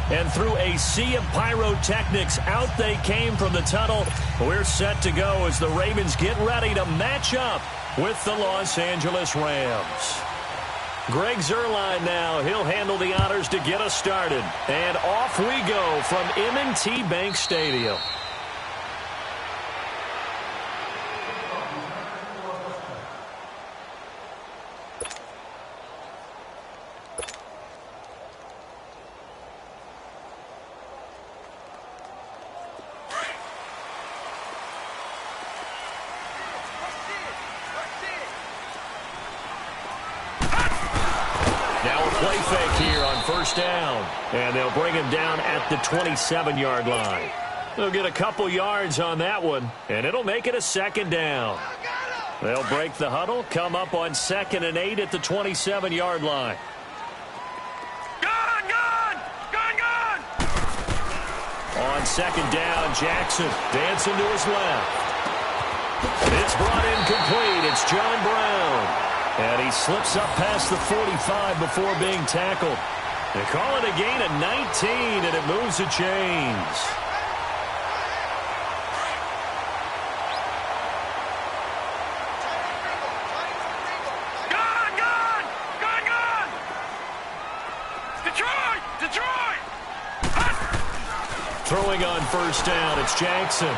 And through a sea of pyrotechnics, out they came from the tunnel. We're set to go as the Ravens get ready to match up with the Los Angeles Rams. Greg Zuerlein now. He'll handle the honors to get us started. And off we go from M&T Bank Stadium. Play fake here on first down. And they'll bring him down at the 27-yard line. They'll get a couple yards on that one, and it'll make it a second down. They'll break the huddle, come up on 2nd and 8 at the 27-yard line. Gun! On 2nd down, Jackson dancing to his left. It's brought in complete. It's John Brown. And he slips up past the 45 before being tackled. They call it a gain of 19, and it moves the chains. Gun! Detroit! Throwing on first down, it's Jackson.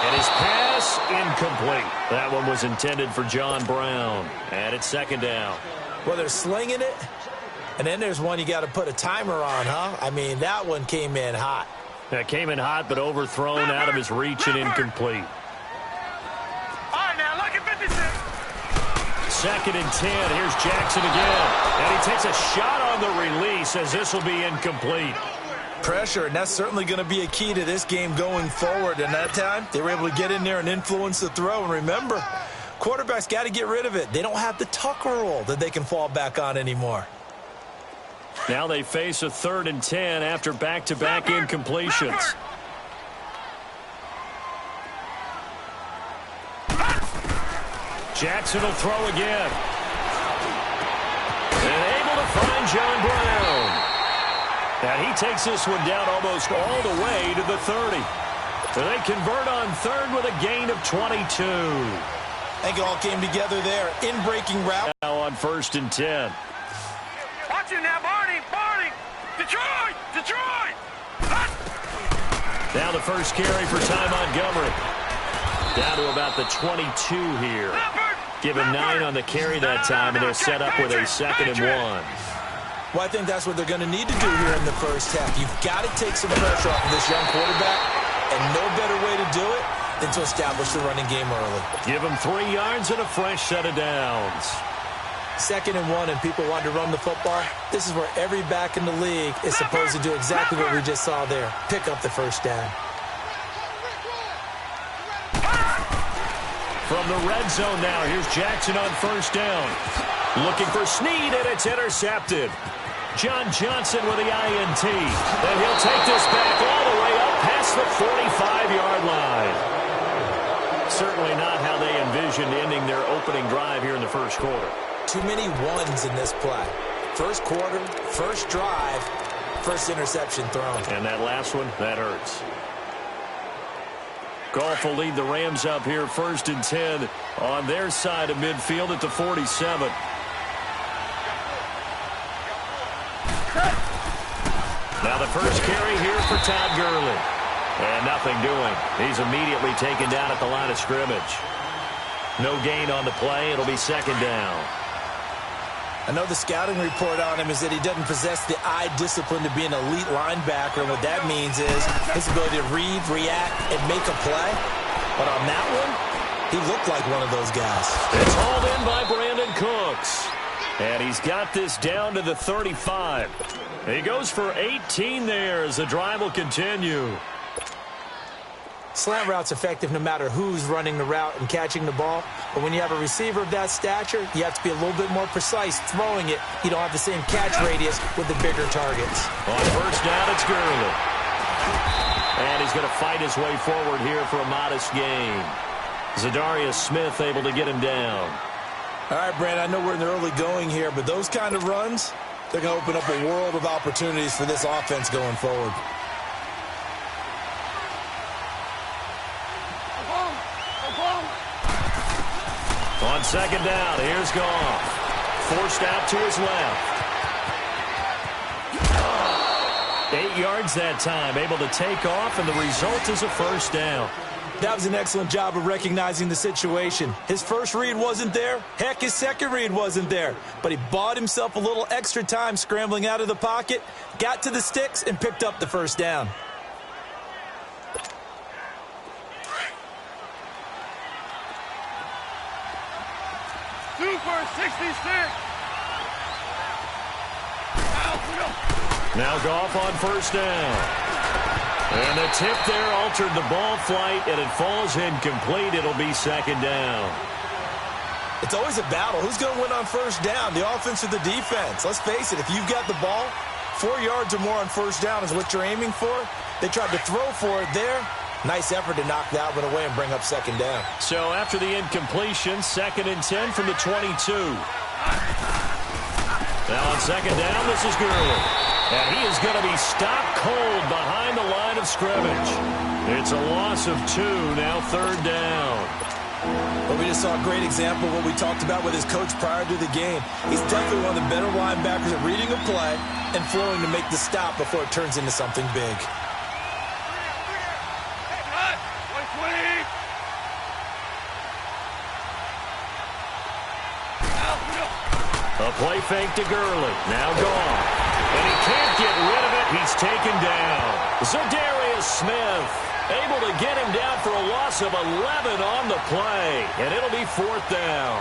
And his pass incomplete. That one was intended for John Brown. And it's 2nd down. Well, they're slinging it. And then there's one you got to put a timer on, huh? I mean, that one came in hot. That came in hot, but overthrown out of his reach and incomplete. All right, now, look at 56. 2nd and 10. Here's Jackson again. And he takes a shot on the release as this will be incomplete. Pressure, and that's certainly going to be a key to this game going forward. And that time, they were able to get in there and influence the throw. And remember, quarterbacks got to get rid of it. They don't have the tuck rule that they can fall back on anymore. Now they face a 3rd and 10 after back-to-back incompletions. Jackson will throw again. And able to find John Brown. And he takes this one down almost all the way to the 30. So they convert on 3rd with a gain of 22. I think it all came together there. In-breaking route. Now on 1st and 10. Watch it now, Barney! Detroit! Now the first carry for Ty Montgomery. Down to about the 22 here. Give him 9 on the carry that time, and they're set up with a 2nd and 1. Well, I think that's what they're going to need to do here in the first half. You've got to take some pressure off of this young quarterback, and no better way to do it than to establish the running game early. Give him 3 yards and a fresh set of downs. 2nd and 1, and people want to run the football. This is where every back in the league is supposed to do exactly what we just saw there. Pick up the first down. From the red zone now, here's Jackson on first down. Looking for Snead, and it's intercepted. John Johnson with the INT. And he'll take this back all the way up past the 45-yard line. Certainly not how they envisioned ending their opening drive here in the first quarter. Too many ones in this play. First quarter, first drive, first interception thrown. And that last one, that hurts. Goff will lead the Rams up here 1st and 10 on their side of midfield at the 47. Now the first carry here for Todd Gurley. And nothing doing. He's immediately taken down at the line of scrimmage. No gain on the play. It'll be 2nd down. I know the scouting report on him is that he doesn't possess the eye discipline to be an elite linebacker. And what that means is his ability to read, react, and make a play. But on that one, he looked like one of those guys. It's hauled in by Brandon Cooks. And he's got this down to the 35. He goes for 18 there as the drive will continue. Slant route's effective no matter who's running the route and catching the ball. But when you have a receiver of that stature, you have to be a little bit more precise throwing it. You don't have the same catch radius with the bigger targets. On first down, it's Gurley. And he's going to fight his way forward here for a modest gain. Zadarius Smith able to get him down. All right, Brand, I know we're in the early going here, but those kind of runs, They're going to open up a world of opportunities for this offense going forward. On second down, here's Goff. Forced out to his left. 8 yards that time, able to take off, and the result is a first down. That was an excellent job of recognizing the situation. His first read wasn't there. Heck, his second read wasn't there. But he bought himself a little extra time scrambling out of the pocket, got to the sticks, and picked up the first down. Super 66. Now Goff on first down. And the tip there altered the ball flight, and it falls incomplete. It'll be second down. It's always a battle. Who's going to win on first down, the offense or the defense? Let's face it, if you've got the ball, 4 yards or more on first down is what you're aiming for. They tried to throw for it there. Nice effort to knock that one away and bring up second down. So after the incompletion, 2nd and 10 from the 22. Now on second down, this is Gurley. And he is going to be stopped cold behind the line of scrimmage. It's a loss of 2, now third down. Well, we just saw a great example of what we talked about with his coach prior to the game. He's definitely one of the better linebackers at reading a play and flowing to make the stop before it turns into something big. A play fake to Gurley. Now gone. And he can't get rid of it. He's taken down. Za'Darius Smith able to get him down for a loss of 11 on the play. And it'll be 4th down.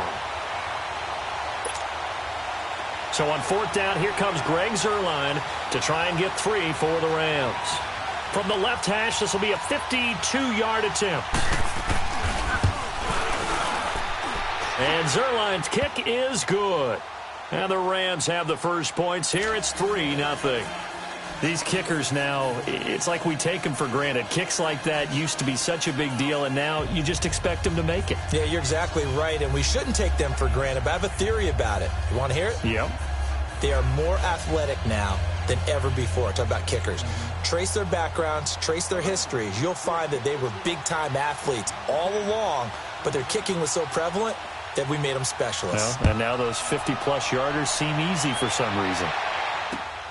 So on 4th down, here comes Greg Zuerlein to try and get 3 for the Rams. From the left hash, this will be a 52-yard attempt. And Zuerlein's kick is good. And the Rams have the first points here. It's 3-0. These kickers now, it's like we take them for granted. Kicks like that used to be such a big deal, and now you just expect them to make it. Yeah, you're exactly right, and we shouldn't take them for granted, but I have a theory about it. You want to hear it? Yep. They are more athletic now than ever before. Talk about kickers. Trace their backgrounds, trace their histories. You'll find that they were big-time athletes all along, but their kicking was so prevalent that we made them specialists. Well, and now those 50-plus yarders seem easy for some reason.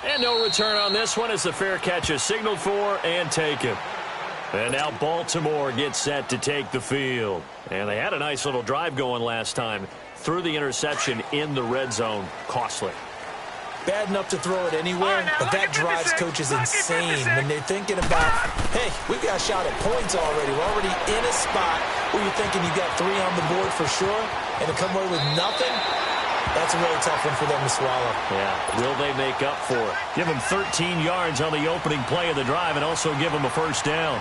And no return on this one as the fair catch is signaled for and taken. And now Baltimore gets set to take the field. And they had a nice little drive going last time. Threw the interception in the red zone. Costly. Bad enough to throw it anywhere, but that drives coaches insane when they're thinking about, hey, we've got a shot at points already. We're already in a spot where you're thinking you've got 3 on the board for sure, and to come away with nothing, that's a really tough one for them to swallow. Yeah, will they make up for it? Give them 13 yards on the opening play of the drive and also give them a first down.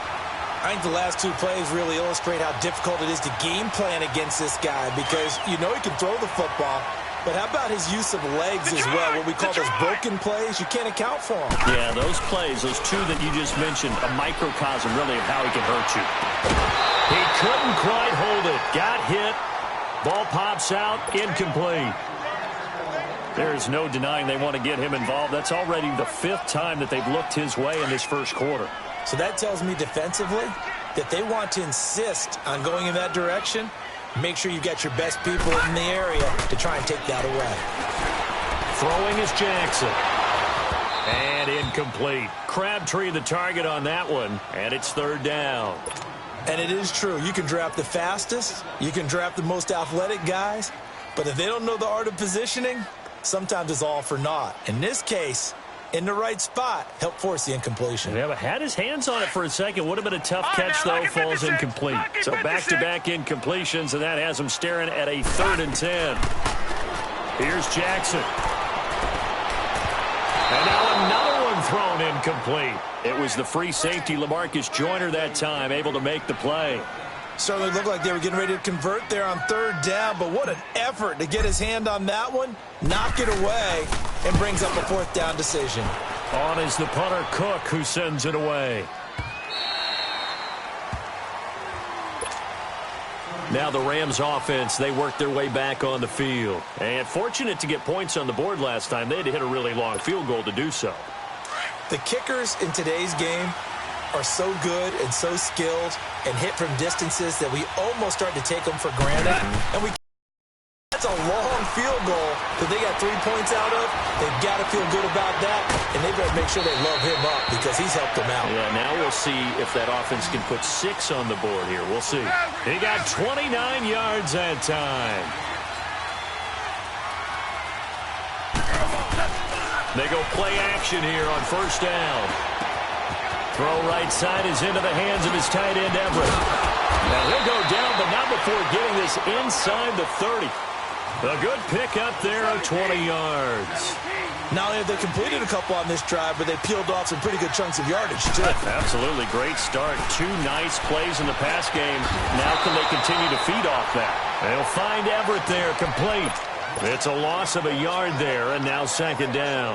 I think the last 2 plays really illustrate how difficult it is to game plan against this guy because you know he can throw the football, but how about his use of legs as well? What we call those broken plays, you can't account for them. Yeah, those plays, those 2 that you just mentioned, a microcosm really of how he can hurt you. He couldn't quite hold it. Got hit. Ball pops out. Incomplete. There's no denying they want to get him involved. That's already the 5th time that they've looked his way in this first quarter. So that tells me defensively that they want to insist on going in that direction. Make sure you've got your best people in the area to try and take that away. Throwing is Jackson. And incomplete. Crabtree the target on that one. And it's 3rd down. And it is true. You can draft the fastest. You can draft the most athletic guys. But if they don't know the art of positioning, sometimes it's all for naught. In this case, in the right spot, help force the incompletion. Yeah, but had his hands on it for a second. Would have been a tough catch, though. Falls incomplete. So back-to-back incompletions, and that has him staring at a 3rd and 10. Here's Jackson. And now another one thrown incomplete. It was the free safety, LaMarcus Joyner, that time, able to make the play. Certainly looked like they were getting ready to convert there on 3rd down, but what an effort to get his hand on that one, knock it away, and brings up a 4th down decision. On is the punter, Cook, who sends it away. Now the Rams offense, they work their way back on the field. And fortunate to get points on the board last time. They had to hit a really long field goal to do so. The kickers in today's game are so good and so skilled and hit from distances that we almost start to take them for granted. And that's a long field goal that they got 3 points out of. They've got to feel good about that, and they better make sure they love him up because he's helped them out. Yeah, now we'll see if that offense can put 6 on the board here. We'll see. He got 29 yards that time. They go play action here on first down. Throw right side is into the hands of his tight end, Everett. Now he'll go down, but not before getting this inside the 30. A good pickup there of 20 yards. Not only have they completed a couple on this drive, but they peeled off some pretty good chunks of yardage, too. Absolutely. Great start. 2 nice plays in the pass game. Now can they continue to feed off that? They'll find Everett there, complete. It's a loss of a yard there, and now second down.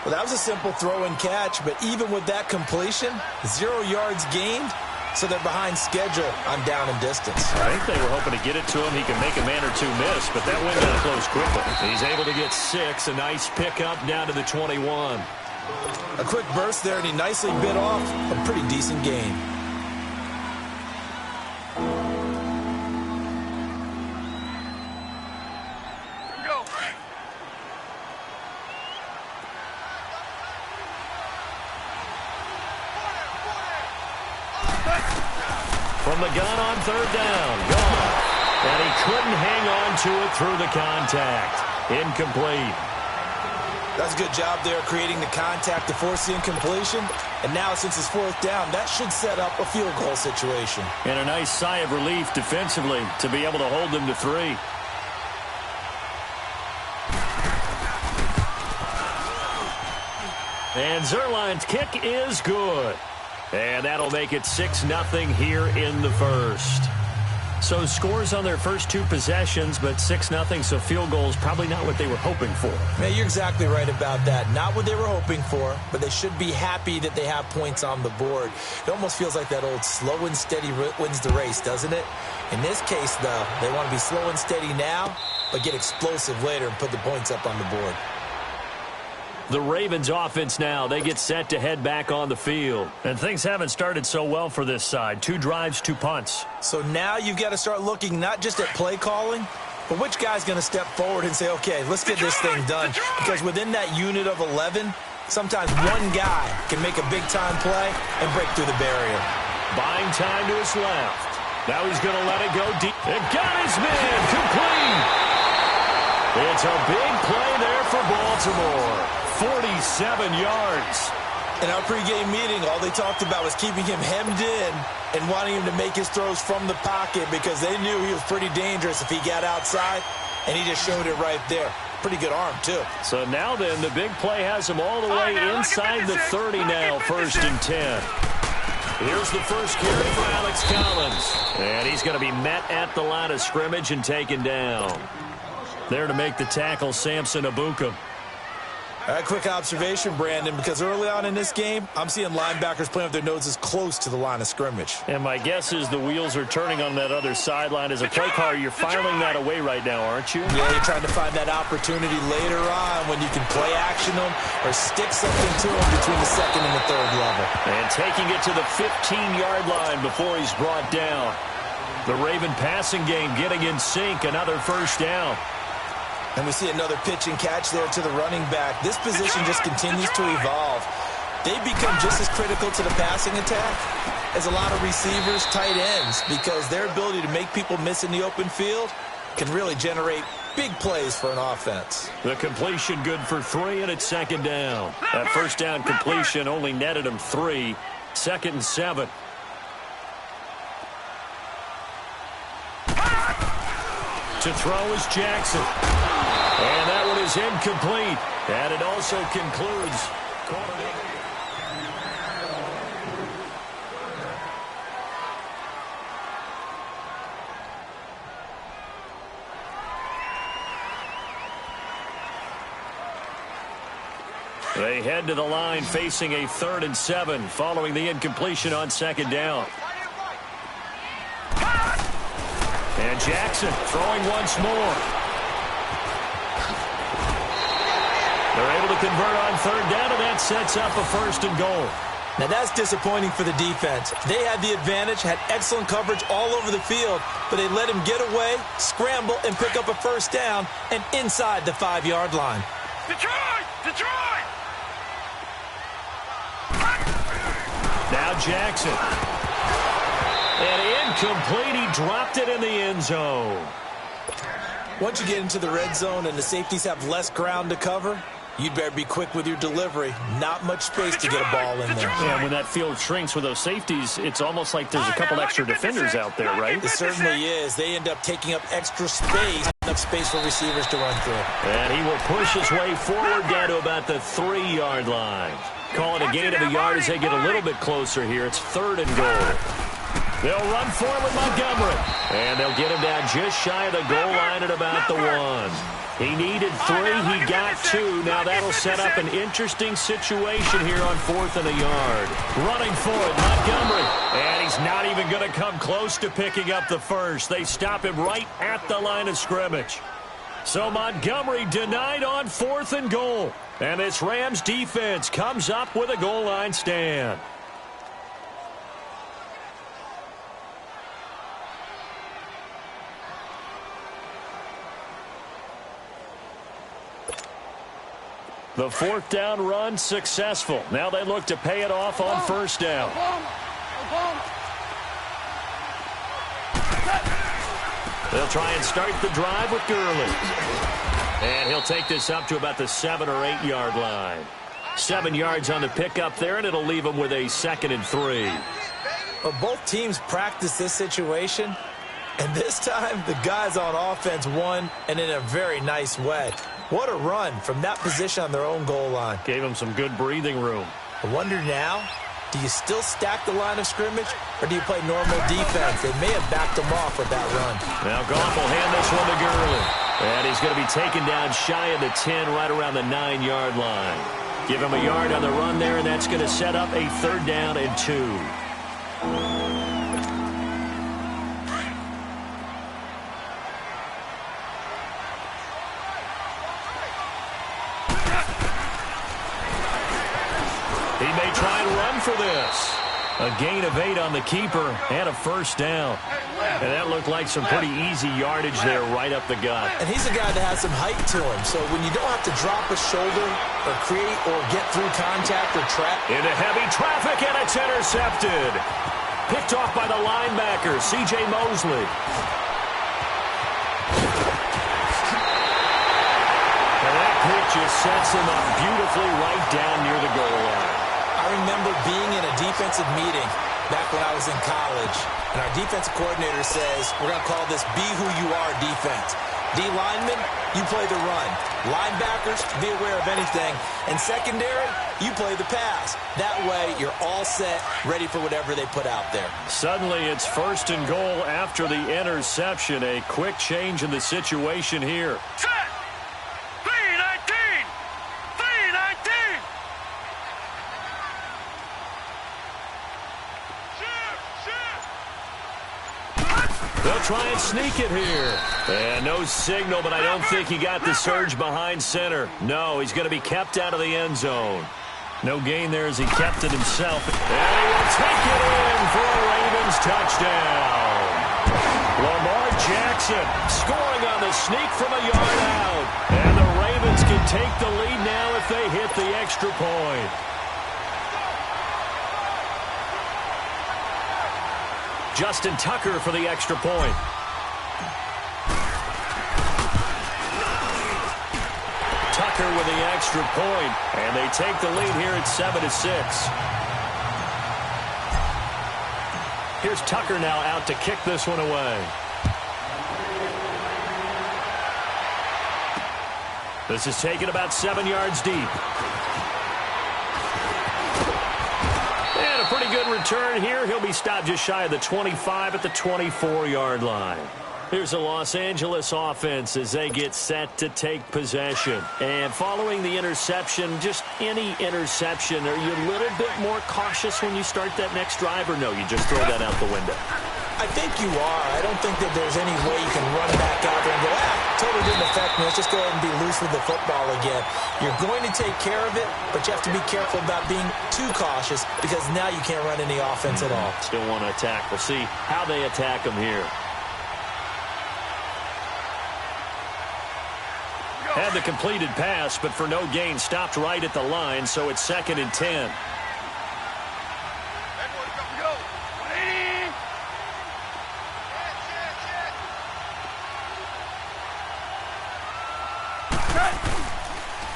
Well, that was a simple throw and catch, but even with that completion, 0 yards gained, so they're behind schedule on down and distance. I think they were hoping to get it to him. He can make a man or two miss, but that went down close quickly. He's able to get 6. A nice pickup down to the 21. A quick burst there, and he nicely bit off a pretty decent gain. From the gun on third down. Gone. And he couldn't hang on to it through the contact. Incomplete. That's a good job there creating the contact to force the incompletion. And now since it's fourth down, that should set up a field goal situation. And a nice sigh of relief defensively to be able to hold them to 3. And Zerline's kick is good. And that'll make it 6-0 here in the first. So scores on their first 2 possessions, but 6-0, so field goals probably not what they were hoping for. Man, you're exactly right about that. Not what they were hoping for, but they should be happy that they have points on the board. It almost feels like that old slow and steady wins the race, doesn't it? In this case, though, they want to be slow and steady now, but get explosive later and put the points up on the board. The Ravens offense now, they get set to head back on the field. And things haven't started so well for this side. 2 drives, 2 punts. So now you've got to start looking not just at play calling, but which guy's going to step forward and say, okay, let's get this thing done. Because within that unit of 11, sometimes one guy can make a big-time play and break through the barrier. Buying time to his left. Now he's going to let it go deep. It got his man complete. It's a big play there for Baltimore. 47 yards. In our pregame meeting, all they talked about was keeping him hemmed in and wanting him to make his throws from the pocket because they knew he was pretty dangerous if he got outside, and he just showed it right there. Pretty good arm, too. So now then, the big play has him all the way inside the 30 now, 1st and 10. Here's the first carry for Alex Collins. And he's going to be met at the line of scrimmage and taken down. There to make the tackle, Samson Abuka. A quick observation, Brandon, because early on in this game, I'm seeing linebackers playing with their noses close to the line of scrimmage. And my guess is the wheels are turning on that other sideline. As a play caller, you're filing that away right now, aren't you? Yeah, you're trying to find that opportunity later on when you can play action them or stick something to them between the 2nd and the 3rd level. And taking it to the 15-yard line before he's brought down. The Raven passing game getting in sync, another first down. And we see another pitch and catch there to the running back. This position just continues to evolve. They become just as critical to the passing attack as a lot of receivers, tight ends, because their ability to make people miss in the open field can really generate big plays for an offense. The completion good for 3, and it's 2nd down. That first down completion only netted him 3. 2nd and 7. To throw is Jackson. And that one is incomplete. And it also concludes. They head to the line facing a 3rd and 7 following the incompletion on 2nd down. And Jackson throwing once more. They're able to convert on third down, and that sets up a 1st and goal. Now, that's disappointing for the defense. They had the advantage, had excellent coverage all over the field, but they let him get away, scramble, and pick up a 1st down and inside the 5-yard line. Detroit! Detroit! Now Jackson. And incomplete. He dropped it in the end zone. Once you get into the red zone and the safeties have less ground to cover, you'd better be quick with your delivery. Not much space to get a ball in there. Yeah, when that field shrinks with those safeties, it's almost like there's a couple extra defenders out there, right? It certainly is. They end up taking up extra space, enough space for receivers to run through. And he will push his way forward down to about the 3-yard line. Call it a gain of a yard as they get a little bit closer here. It's 3rd and goal. They'll run for it with Montgomery. And they'll get him down just shy of the goal line at about the 1. He needed 3. He got 2. Now that'll set up an interesting situation here on 4th and a yard. Running for it, Montgomery. And he's not even going to come close to picking up the 1st. They stop him right at the line of scrimmage. So Montgomery denied on 4th and goal. And this Rams defense comes up with a goal line stand. The 4th down run successful. Now they look to pay it off on 1st down. They'll try and start the drive with Gurley. And he'll take this up to about the 7 or 8 yard line. 7 yards on the pickup there, and it'll leave them with a 2nd and 3. Well, both teams practice this situation, and this time the guys on offense won, and in a very nice way. What a run from that position on their own goal line. Gave them some good breathing room. I wonder now, do you still stack the line of scrimmage, or do you play normal defense? They may have backed them off with that run. Now Goff will hand this one to Gurley. And he's going to be taken down shy of the 10, right around the 9-yard line. Give him a yard on the run there, and that's going to set up a 3rd down and 2. He may try and run for this. A gain of 8 on the keeper and a 1st down. And that looked like some pretty easy yardage there right up the gut. And he's a guy that has some height to him. So when you don't have to drop a shoulder or create or get through contact or trap. Into heavy traffic, and it's intercepted. Picked off by the linebacker, C.J. Mosley. And that pick just sets him up beautifully right down near the goal line. I remember being in a defensive meeting back when I was in college, and our defensive coordinator says, we're going to call this be who you are defense. D linemen, you play the run. Linebackers, be aware of anything. And secondary, you play the pass. That way, you're all set, ready for whatever they put out there. Suddenly, it's 1st and goal after the interception. A quick change in the situation here. Set! 3-19! 3-19! They'll try and sneak it here. And no signal, but I don't think he got the surge behind center. No, he's going to be kept out of the end zone. No gain there as he kept it himself. And he will take it in for a Ravens touchdown. Lamar Jackson scoring on the sneak from a yard out. And the Ravens can take the lead now if they hit the extra point. Justin Tucker for the extra point. Tucker with the extra point, and they take the lead here at 7-6. Here's Tucker now out to kick this one away. This is taken about 7 yards deep. And a pretty good return here. He'll be stopped just shy of the 25 at the 24-yard line. Here's the Los Angeles offense as they get set to take possession. And following the interception, just any interception, are you a little bit more cautious when you start that next drive, or no, you just throw that out the window? I think you are. I don't think that there's any way you can run back out there and go, totally didn't affect me. Let's just go ahead and be loose with the football again. You're going to take care of it, but you have to be careful about being too cautious because now you can't run any offense at all. Still want to attack. We'll see how they attack him here. Had the completed pass, but for no gain, stopped right at the line, so it's 2nd and 10.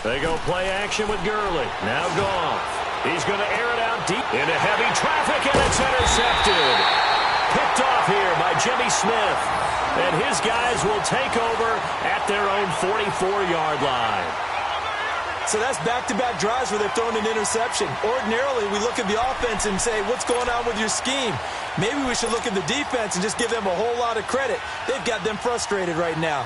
They go play action with Gurley. Now Goff. He's going to air it out deep into heavy traffic, and it's intercepted. Picked off here by Jimmy Smith. And his guys will take over at their own 44-yard line. So that's back-to-back drives where they've thrown an interception. Ordinarily, we look at the offense and say, what's going on with your scheme? Maybe we should look at the defense and just give them a whole lot of credit. They've got them frustrated right now.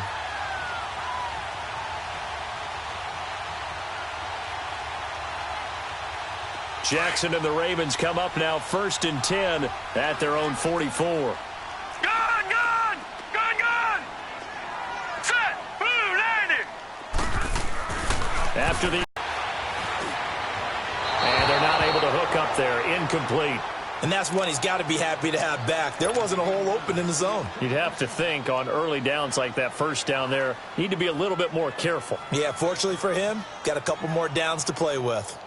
Jackson and the Ravens come up now 1st and 10 at their own 44. Gun! Set! Blue landing! After the... And they're not able to hook up there. Incomplete. And that's one he's got to be happy to have back. There wasn't a hole open in the zone. You'd have to think on early downs like that first down there, need to be a little bit more careful. Yeah, fortunately for him, got a couple more downs to play with.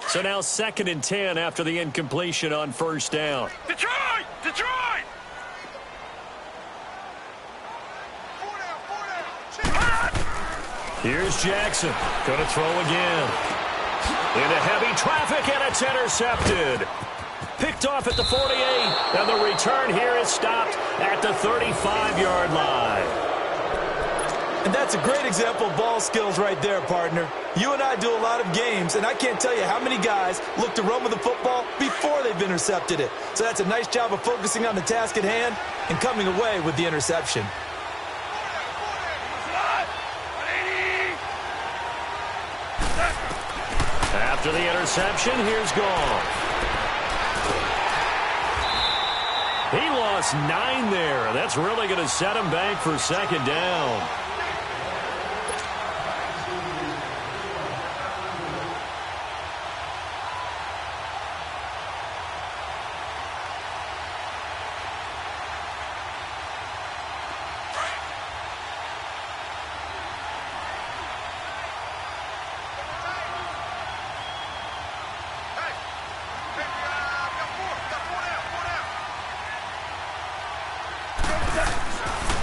So now 2nd and 10 after the incompletion on 1st down. Detroit! Here's Jackson. Going to throw again. Into heavy traffic, and it's intercepted. Picked off at the 48, and the return here is stopped at the 35-yard line. And that's a great example of ball skills right there, partner. You and I do a lot of games, and I can't tell you how many guys look to run with the football before they've intercepted it. So that's a nice job of focusing on the task at hand and coming away with the interception. After the interception, here's Goff. He lost 9 there. That's really going to set him back for 2nd down.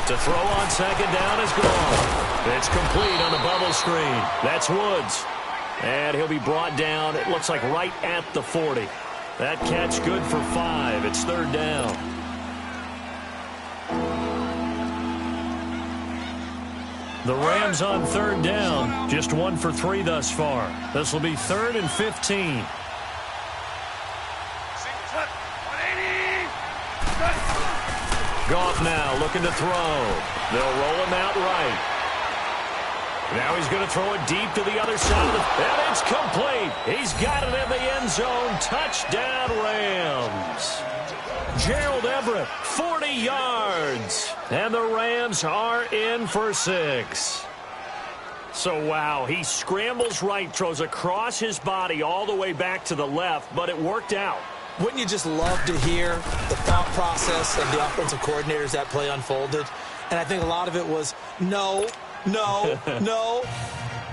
To throw on 2nd down is gone. It's complete on the bubble screen. That's Woods. And he'll be brought down, it looks like right at the 40. That catch good for 5. It's 3rd down. The Rams on 3rd down. Just 1 for 3 thus far. This will be 3rd and 15. Goff now looking to throw. They'll roll him out right. Now he's going to throw it deep to the other side of the... And it's complete. He's got it in the end zone. Touchdown, Rams. Gerald Everett, 40 yards. And the Rams are in for 6. So, wow, he scrambles right, throws across his body all the way back to the left, but it worked out. Wouldn't you just love to hear the thought process of the offensive coordinators that play unfolded? And I think a lot of it was, no.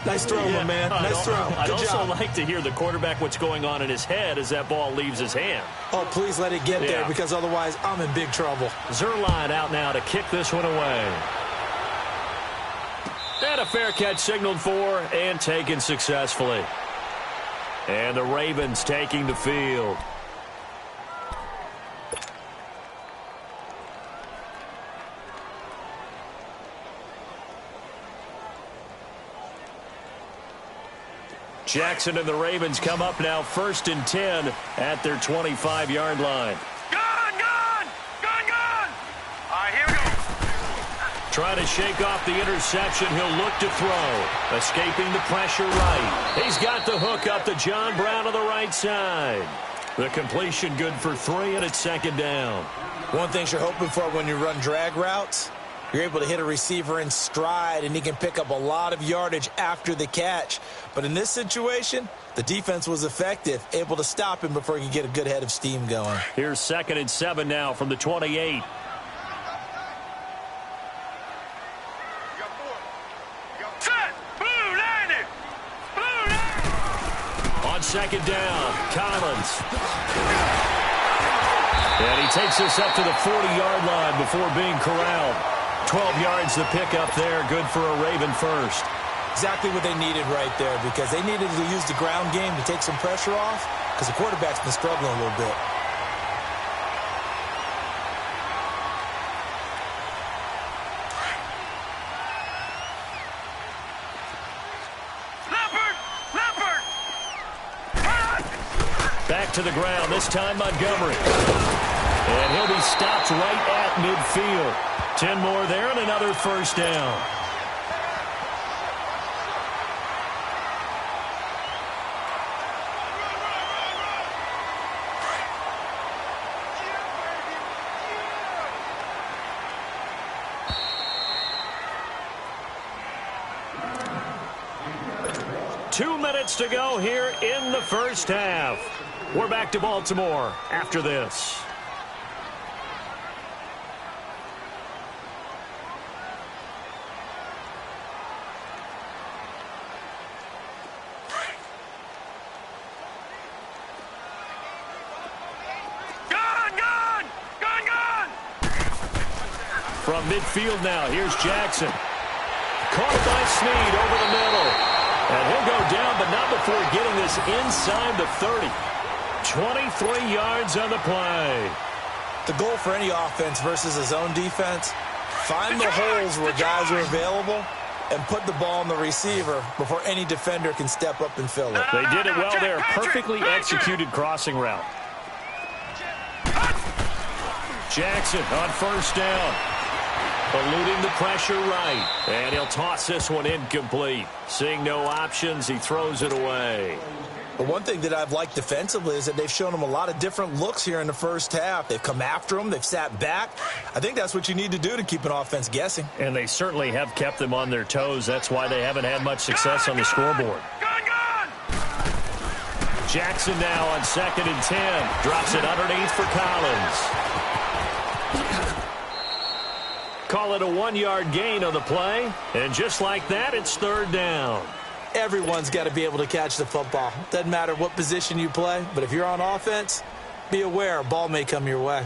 Nice throw, my man. Nice throw. I'd Good also job. like to hear the quarterback what's going on in his head as that ball leaves his hand. Oh, please let it get there, because otherwise I'm in big trouble. Zuerlein out now to kick this one away. And a fair catch signaled for and taken successfully. And the Ravens taking the field. Jackson and the Ravens come up now 1st and 10 at their 25-yard line. Gun! All right, here we go. Trying to shake off the interception. He'll look to throw. Escaping the pressure right. He's got the hook up to John Brown on the right side. The completion good for 3, and it's second down. One thing you're hoping for when you run drag routes, you're able to hit a receiver in stride, and he can pick up a lot of yardage after the catch. But in this situation, the defense was effective, able to stop him before he could get a good head of steam going. Here's 2nd and 7 now from the 28. On 2nd down, Collins. And he takes us up to the 40-yard line before being corralled. 12 yards to pick up there, good for a Raven first. Exactly what they needed right there, because they needed to use the ground game to take some pressure off, because the quarterback's been struggling a little bit. Back to the ground, this time Montgomery. And he'll be stopped right at midfield. 10 more there and another first down. Two minutes to go here in the first half. We're back to Baltimore after this. From midfield now, here's Jackson. Caught by Snead over the middle. And he'll go down, but not before getting this inside the 30. 23 yards on the play. The goal for any offense versus his own defense, find the holes where guys are available and put the ball on the receiver before any defender can step up and fill it. They did it well there. Perfectly executed crossing route. Jackson on first down. Eluding the pressure right. And he'll toss this one incomplete. Seeing no options, he throws it away. But one thing that I've liked defensively is that they've shown him a lot of different looks here in the first half. They've come after him. They've sat back. I think that's what you need to do to keep an offense guessing. And they certainly have kept them on their toes. That's why they haven't had much success on the scoreboard. Jackson now on 2nd and 10. Drops it underneath for Collins. Call it a 1-yard gain on the play. And just like that, it's third down. Everyone's got to be able to catch the football. Doesn't matter what position you play, but if you're on offense, be aware a ball may come your way.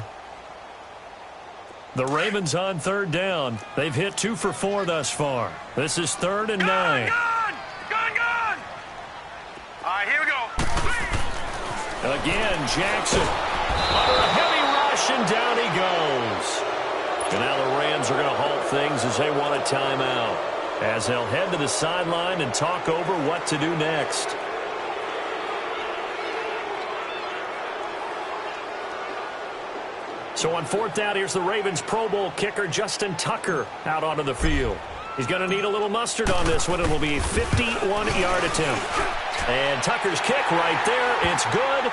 The Ravens on third down. They've hit 2 for 4 thus far. This is 3rd and 9. Gun! All right, here we go. Again, Jackson. Under a heavy rush, and down he goes. And now the Rams are going to halt things as they want a timeout, as they'll head to the sideline and talk over what to do next. So on 4th down, here's the Ravens Pro Bowl kicker, Justin Tucker, out onto the field. He's going to need a little mustard on this one. It will be a 51-yard attempt. And Tucker's kick right there. It's good.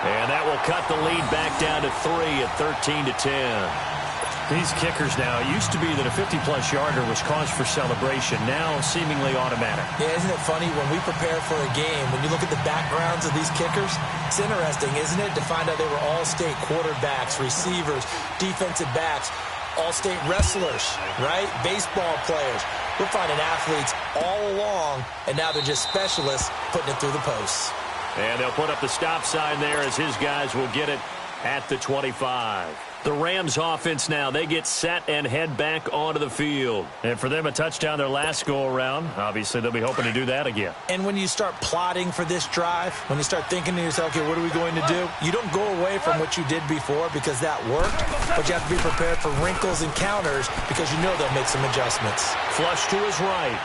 And that will cut the lead back down to 3 at 13-10. These kickers now, it used to be that a 50-plus yarder was cause for celebration, now seemingly automatic. Yeah, isn't it funny when we prepare for a game, when you look at the backgrounds of these kickers, it's interesting, isn't it, to find out they were all-state quarterbacks, receivers, defensive backs, all-state wrestlers, right? Baseball players. We're finding athletes all along, and now they're just specialists putting it through the posts. And they'll put up the stop sign there as his guys will get it at the 25. The Rams offense now, they get set and head back onto the field. And for them, a touchdown their last go-around. Obviously, they'll be hoping to do that again. And when you start plotting for this drive, when you start thinking to yourself, okay, what are we going to do? You don't go away from what you did before because that worked, but you have to be prepared for wrinkles and counters because you know they'll make some adjustments. Flush to his right.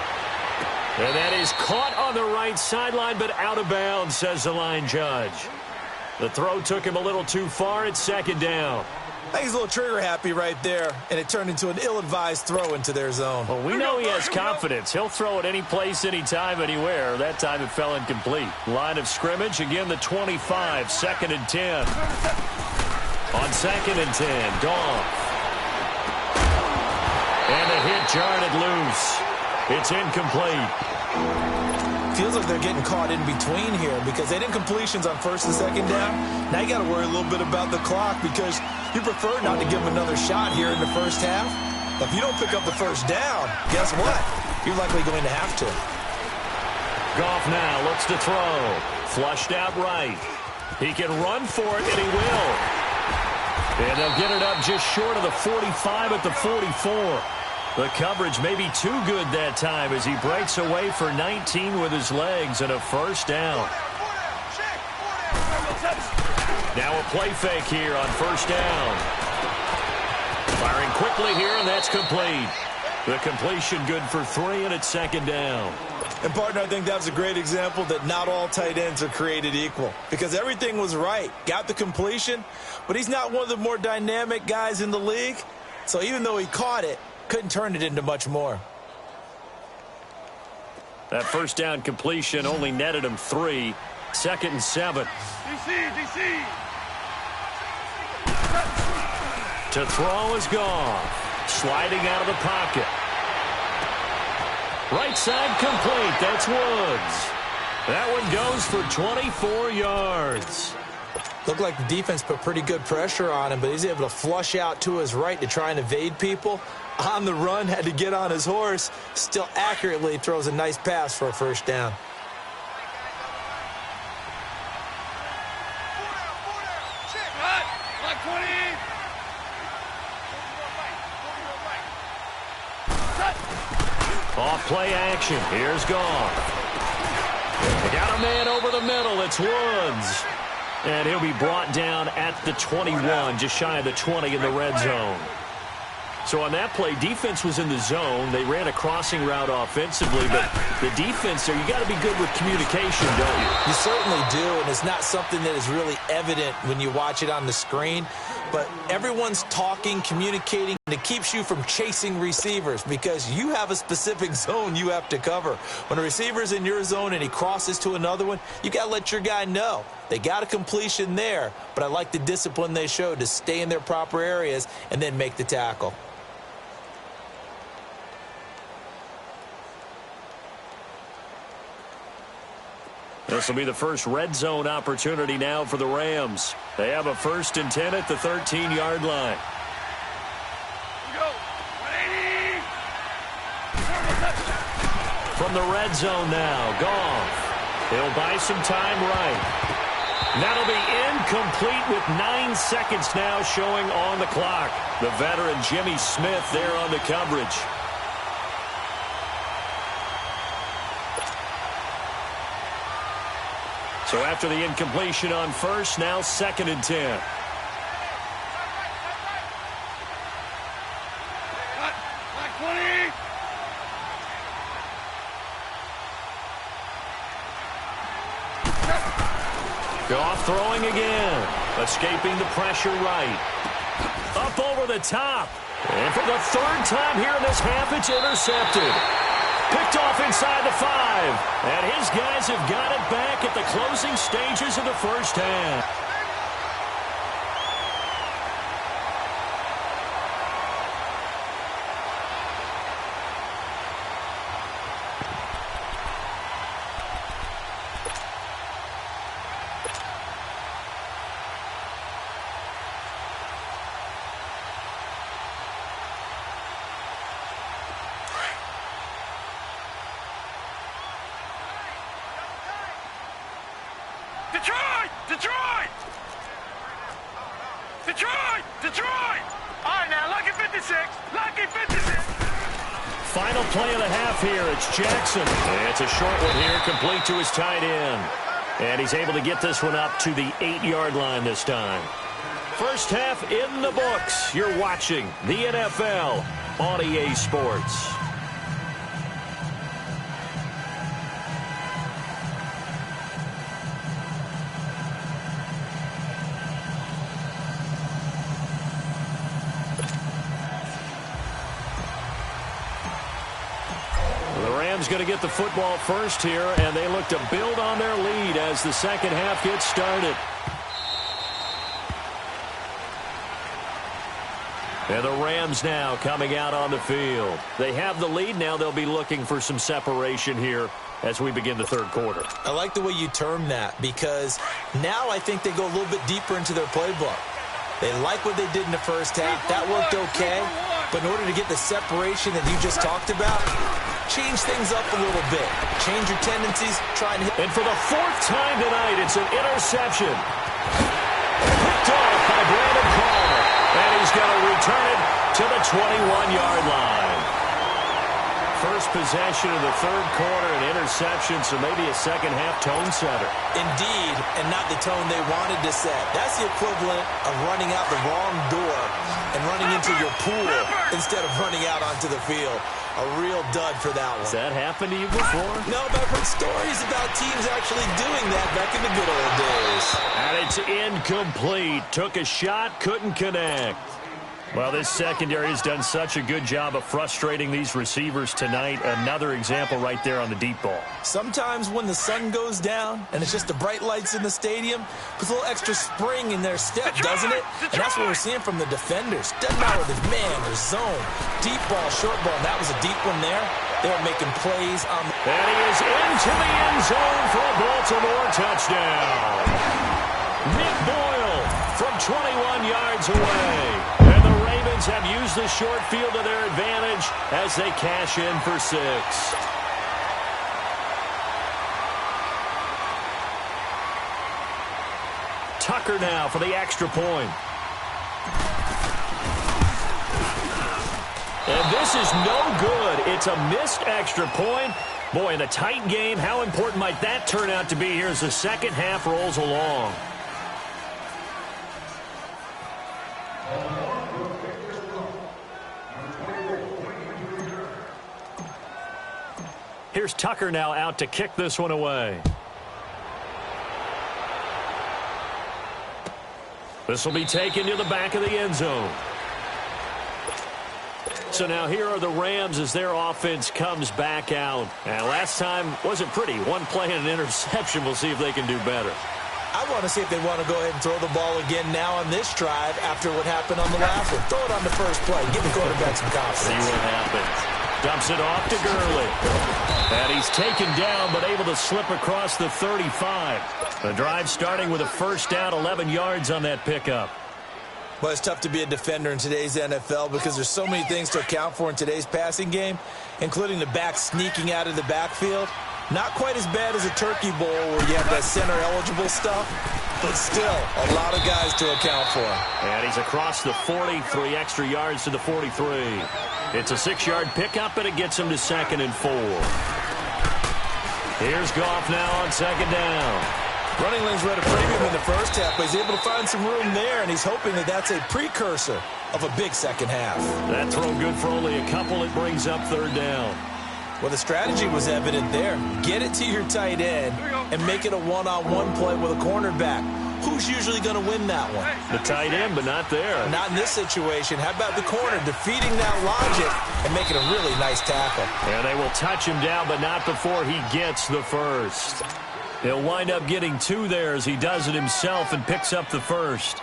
And that is caught on the right sideline, but out of bounds, says the line judge. The throw took him a little too far. It's 2nd down. I think he's a little trigger happy right there, and it turned into an ill-advised throw into their zone. Well, we know he has confidence. He'll throw it any place, anytime, anywhere. That time it fell incomplete. Line of scrimmage, again the 25, 2nd and 10. On 2nd and 10, Goff. And a hit jarred it loose. It's incomplete. Feels like they're getting caught in between here because they didn't completions on 1st and 2nd down. Now you got to worry a little bit about the clock because you prefer not to give them another shot here in the first half. But if you don't pick up the first down, guess what? You're likely going to have to. Goff now looks to throw. Flushed out right. He can run for it, and he will. And they'll get it up just short of the 45 at the 44. The coverage may be too good that time as he breaks away for 19 with his legs and a first down. Now a play fake here on first down. Firing quickly here, and that's complete. The completion good for 3, and it's 2nd down. And, partner, I think that was a great example that not all tight ends are created equal because everything was right. Got the completion, but he's not one of the more dynamic guys in the league. So even though he caught it, couldn't turn it into much more. That first down completion only netted him 3. 2nd and 7. DC. To throw is gone. Sliding out of the pocket. Right side complete. That's Woods. That one goes for 24 yards. Looked like the defense put pretty good pressure on him, but he's able to flush out to his right to try and evade people. On the run, had to get on his horse. Still accurately throws a nice pass for a first down. Off play action. Here's Goff. They got a man over the middle. It's Woods. And he'll be brought down at the 21, just shy of the 20 in the red zone. So on that play, defense was in the zone. They ran a crossing route offensively, but the defense there, you got to be good with communication, don't you? You certainly do, and it's not something that is really evident when you watch it on the screen. But everyone's talking, communicating, and it keeps you from chasing receivers because you have a specific zone you have to cover. When a receiver's in your zone and he crosses to another one, you got to let your guy know. They got a completion there, but I like the discipline they showed to stay in their proper areas and then make the tackle. This will be the first red zone opportunity now for the Rams. They have a 1st and 10 at the 13-yard line. From the red zone now, Goff. He'll buy some time right. That'll be incomplete with 9 seconds now showing on the clock. The veteran Jimmy Smith there on the coverage. So after the incompletion on first, now 2nd and 10. Goff throwing again. Escaping the pressure right. Up over the top. And for the 3rd time here in this half, it's intercepted. Picked off inside the 5. And his guys have got it back at the closing stages of the first half. Detroit! All right, now, lucky 56. Lucky 56. Final play of the half here. It's Jackson. And it's a short one here, complete to his tight end. And he's able to get this one up to the 8-yard line this time. First half in the books. You're watching the NFL on EA Sports. Rams going to get the football first here, and they look to build on their lead as the second half gets started. And the Rams now coming out on the field. They have the lead. Now they'll be looking for some separation here as we begin the third quarter. I like the way you term that, because now I think they go a little bit deeper into their playbook. They like what they did in the first half. That worked okay. But in order to get the separation that you just talked about, change things up a little bit. Change your tendencies. Try and hit. And for the fourth time tonight, it's an interception. Picked off by Brandon Carr. And he's going to return it to the 21-yard line. First possession of the third quarter, an interception, so maybe a second-half tone setter. Indeed, and not the tone they wanted to set. That's the equivalent of running out the wrong door and running into your pool instead of running out onto the field. A real dud for that one. Has that happened to you before? No, but I've heard stories about teams actually doing that back in the good old days. And it's incomplete. Took a shot, couldn't connect. Well, this secondary has done such a good job of frustrating these receivers tonight. Another example right there on the deep ball. Sometimes when the sun goes down and it's just the bright lights in the stadium, puts a little extra spring in their step, doesn't it? And that's what we're seeing from the defenders. Doesn't matter if it's man or zone. Deep ball, short ball, and that was a deep one there. They were making plays on the... And he is into the end zone for a Baltimore touchdown. Nick Boyle from 21 yards away. And the Ravens have used the short field to their advantage as they cash in for 6. Tucker now for the extra point. And this is no good. It's a missed extra point. Boy, in a tight game, how important might that turn out to be here as the second half rolls along? Here's Tucker now out to kick this one away. This will be taken to the back of the end zone. So now here are the Rams as their offense comes back out. And last time wasn't pretty. One play and an interception. We'll see if they can do better. I want to see if they want to go ahead and throw the ball again now on this drive after what happened on the last one. Throw it on the first play. Give the quarterback some confidence. See what happens. Dumps it off to Gurley. And he's taken down but able to slip across the 35. The drive starting with a first down, 11 yards on that pickup. Well, it's tough to be a defender in today's NFL because there's so many things to account for in today's passing game, including the back sneaking out of the backfield. Not quite as bad as a turkey bowl where you have that center-eligible stuff, but still a lot of guys to account for. And he's across the 40, 3 extra yards to the 43. It's a 6-yard pickup, and it gets him to 2nd and 4. Here's Goff now on 2nd down. Running lanes were at a premium in the first half, but he's able to find some room there, and he's hoping that that's a precursor of a big second half. That throw good for only a couple. It brings up 3rd down. Well, the strategy was evident there. Get it to your tight end and make it a one-on-one play with a cornerback. Who's usually going to win that one? The tight end, but not there. Not in this situation. How about the corner defeating that logic and making a really nice tackle? And they will touch him down, but not before he gets the first. He'll wind up getting 2 there as he does it himself and picks up the first.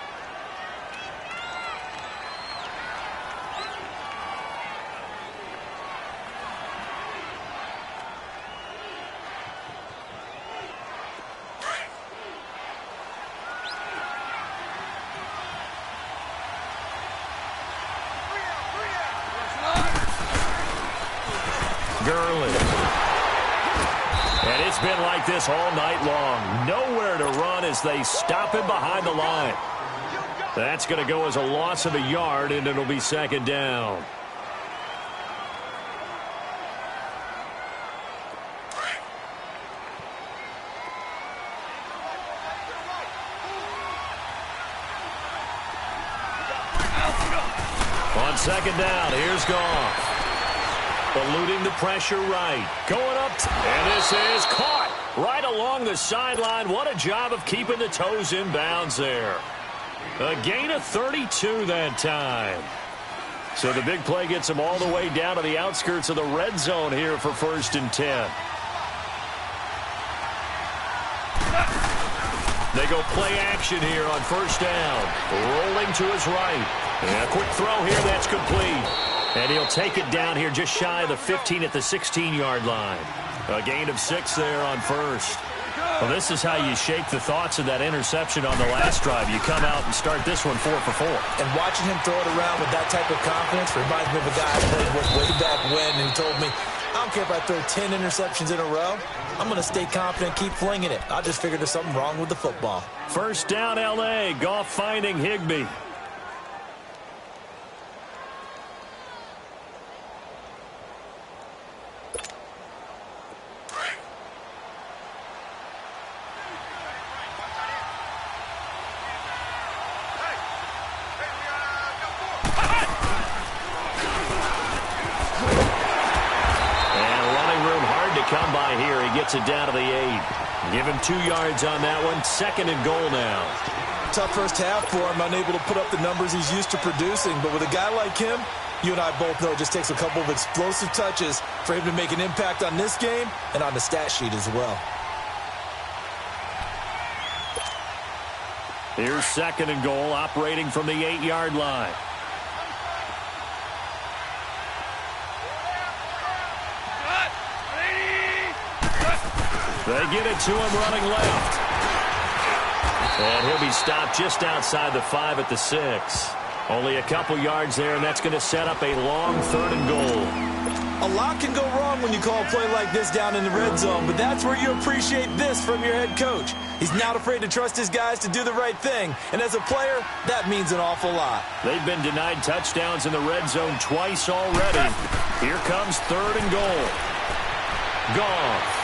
Gurley. And it's been like this all night long. Nowhere to run as they stop him behind the line. That's going to go as a loss of a yard, and it'll be 2nd down. On 2nd down, here's Goff. Eluding the pressure right. Going up. And this is caught right along the sideline. What a job of keeping the toes in bounds there. A gain of 32 that time. So the big play gets them all the way down to the outskirts of the red zone here for 1st and 10. They go play action here on 1st down. Rolling to his right. And a quick throw here, that's complete. And he'll take it down here just shy of the 15 at the 16-yard line. A gain of 6 there on 1st. Well, this is how you shake the thoughts of that interception on the last drive. You come out and start this one 4 for 4. And watching him throw it around with that type of confidence reminds me of a guy I played with way back when who told me, I don't care if I throw 10 interceptions in a row. I'm going to stay confident, keep flinging it. I just figured there's something wrong with the football. 1st down, L.A. Goff finding Higbee. Come by here. He gets it down to the 8. Give him 2 yards on that one. 2nd and goal now. Tough first half for him. Unable to put up the numbers he's used to producing. But with a guy like him, you and I both know it just takes a couple of explosive touches for him to make an impact on this game and on the stat sheet as well. Here's 2nd and goal, operating from the 8-yard line. They get it to him running left. And he'll be stopped just outside the 5 at the 6. Only a couple yards there, and that's going to set up a long 3rd and goal. A lot can go wrong when you call a play like this down in the red zone, but that's where you appreciate this from your head coach. He's not afraid to trust his guys to do the right thing, and as a player, that means an awful lot. They've been denied touchdowns in the red zone twice already. Here comes 3rd and goal. Goff.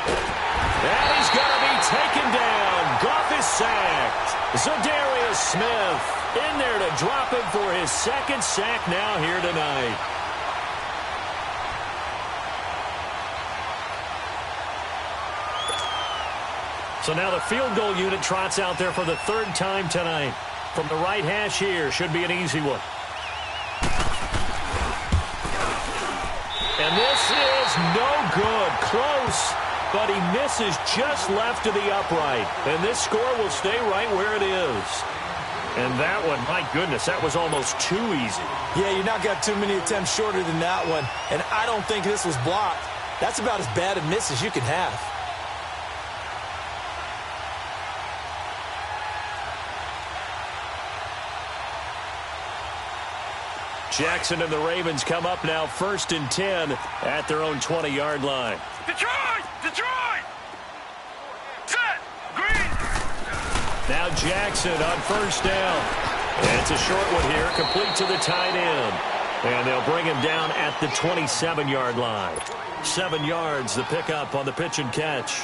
And he's going to be taken down. Goff is sacked. Zadarius Smith in there to drop him for his 2nd sack now here tonight. So now the field goal unit trots out there for the 3rd time tonight. From the right hash here, should be an easy one. And this is no good. Close. But he misses just left of the upright. And this score will stay right where it is. And that one, my goodness, that was almost too easy. Yeah, you're not got too many attempts shorter than that one. And I don't think this was blocked. That's about as bad a miss as you can have. Jackson and the Ravens come up now 1st and 10 at their own 20-yard line. Detroit! Detroit! Set! Green! Now Jackson on 1st down. And it's a short one here, complete to the tight end. And they'll bring him down at the 27-yard line. 7 yards, the pickup on the pitch and catch.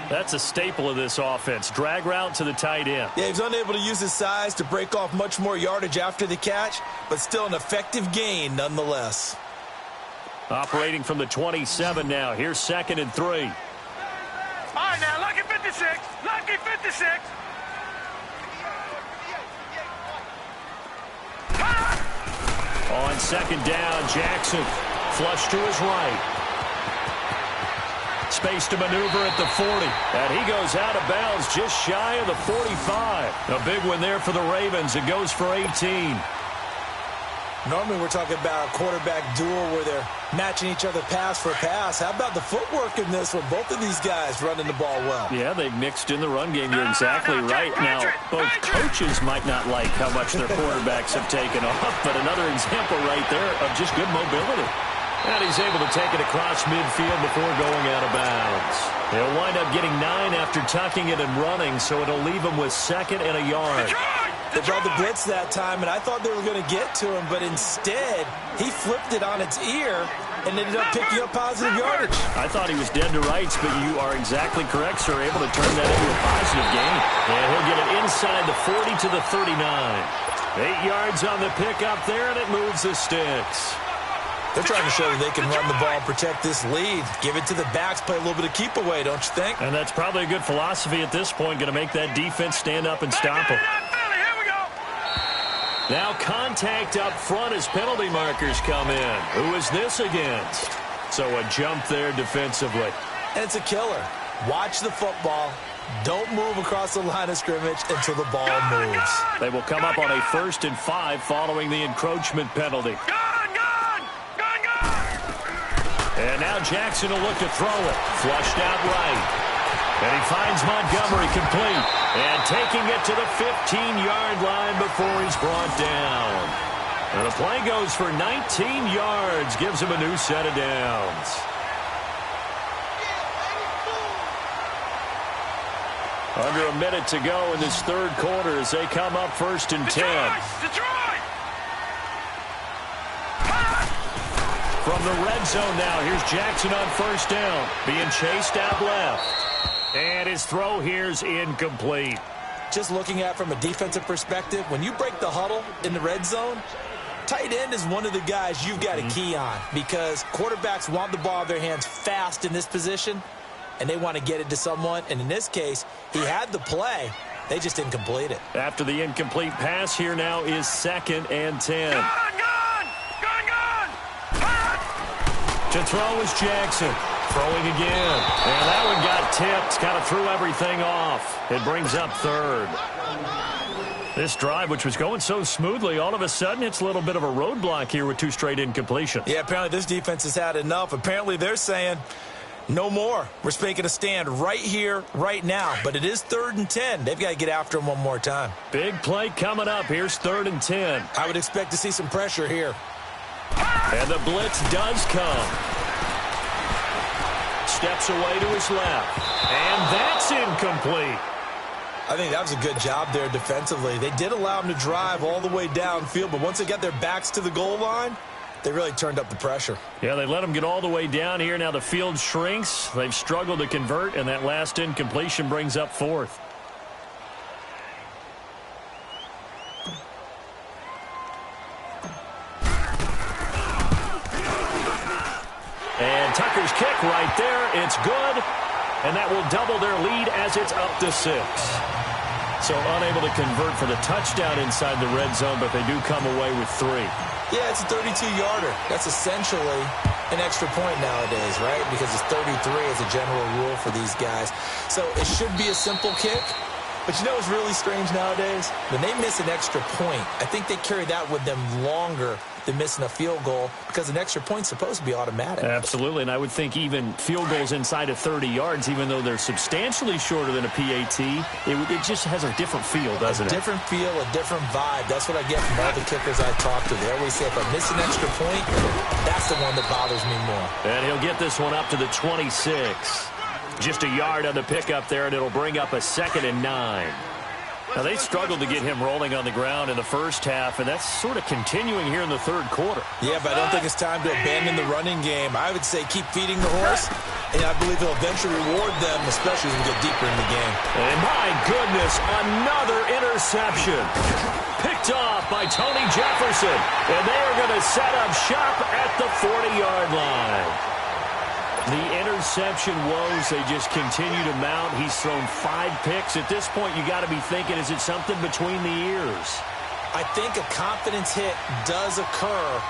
That's a staple of this offense. Drag route to the tight end. Yeah, he's unable to use his size to break off much more yardage after the catch, but still an effective gain nonetheless. Operating from the 27 now. Here's 2nd and 3. All right, now, lucky 56. Lucky 56. On 2nd down, Jackson. Flush to his right. Space to maneuver at the 40. And he goes out of bounds just shy of the 45. A big one there for the Ravens. It goes for 18. Normally we're talking about a quarterback duel where they're matching each other pass for pass. How about the footwork in this one? Both of these guys running the ball well. Yeah, they've mixed in the run game. You're exactly right. Now, both coaches might not like how much their quarterbacks have taken off, but another example right there of just good mobility. And he's able to take it across midfield before going out of bounds. He'll wind up getting 9 after tucking it and running, so it'll leave him with 2nd and a yard. They brought the blitz that time, and I thought they were going to get to him, but instead, he flipped it on its ear and ended up picking up positive yardage. I thought he was dead to rights, but you are exactly correct, sir. Able to turn that into a positive gain. And he'll get it inside the 40 to the 39. 8 yards on the pickup there, and it moves the sticks. They're trying to show that they can run the ball and protect this lead. Give it to the backs, play a little bit of keep away, don't you think? And that's probably a good philosophy at this point, going to make that defense stand up and stop them. Now contact up front as penalty markers come in. Who is this against? So a jump there defensively. And it's a killer. Watch the football. Don't move across the line of scrimmage until the ball moves. They will come up on a 1st and 5 following the encroachment penalty. And now Jackson will look to throw it. Flushed out right. And he finds Montgomery complete. And taking it to the 15-yard line before he's brought down. And the play goes for 19 yards. Gives him a new set of downs. Under a minute to go in this third quarter as they come up 1st and 10. From the red zone now, here's Jackson on 1st down. Being chased out left. And his throw here's incomplete. Just looking at it from a defensive perspective, when you break the huddle in the red zone, tight end is one of the guys you've got to key on because quarterbacks want the ball in their hands fast in this position, and they want to get it to someone. And in this case, he had the play. They just didn't complete it. After the incomplete pass, here now is 2nd and 10. To throw is Jackson. Throwing again. And that one got tipped. Kind of threw everything off. It brings up 3rd. This drive, which was going so smoothly, all of a sudden it's a little bit of a roadblock here with 2 straight incompletions. Yeah, apparently this defense has had enough. Apparently they're saying, no more. We're making a stand right here, right now. But it is 3rd and 10. They've got to get after him one more time. Big play coming up. Here's 3rd and 10. I would expect to see some pressure here. And the blitz does come. Steps away to his left. And that's incomplete. I think that was a good job there defensively. They did allow him to drive all the way downfield, but once they got their backs to the goal line, they really turned up the pressure. Yeah, they let him get all the way down here. Now the field shrinks. They've struggled to convert, and that last incompletion brings up 4th. And Tucker's kick right there. It's good. And that will double their lead as it's up to 6. So unable to convert for the touchdown inside the red zone, but they do come away with 3. Yeah, it's a 32-yarder. That's essentially an extra point nowadays, right? Because it's 33 as a general rule for these guys. So it should be a simple kick. But you know what's really strange nowadays? When they miss an extra point, I think they carry that with them longer than missing a field goal because an extra point's supposed to be automatic. Absolutely, and I would think even field goals inside of 30 yards, even though they're substantially shorter than a PAT, it just has a different feel, doesn't it? A different feel, a different vibe. That's what I get from all the kickers I talk to. They always say if I miss an extra point, that's the one that bothers me more. And he'll get this one up to the 26. Just a yard on the pickup there, and it'll bring up a 2nd and 9. Now, they struggled to get him rolling on the ground in the first half, and that's sort of continuing here in the third quarter. Yeah, but I don't think it's time to abandon the running game. I would say keep feeding the horse, and I believe he'll eventually reward them, especially as we get deeper in the game. And my goodness, another interception. Picked off by Tony Jefferson, and they are going to set up shop at the 40-yard line. The interception woes, they just continue to mount. He's thrown 5 picks. At this point, you got to be thinking, is it something between the ears? I think a confidence hit does occur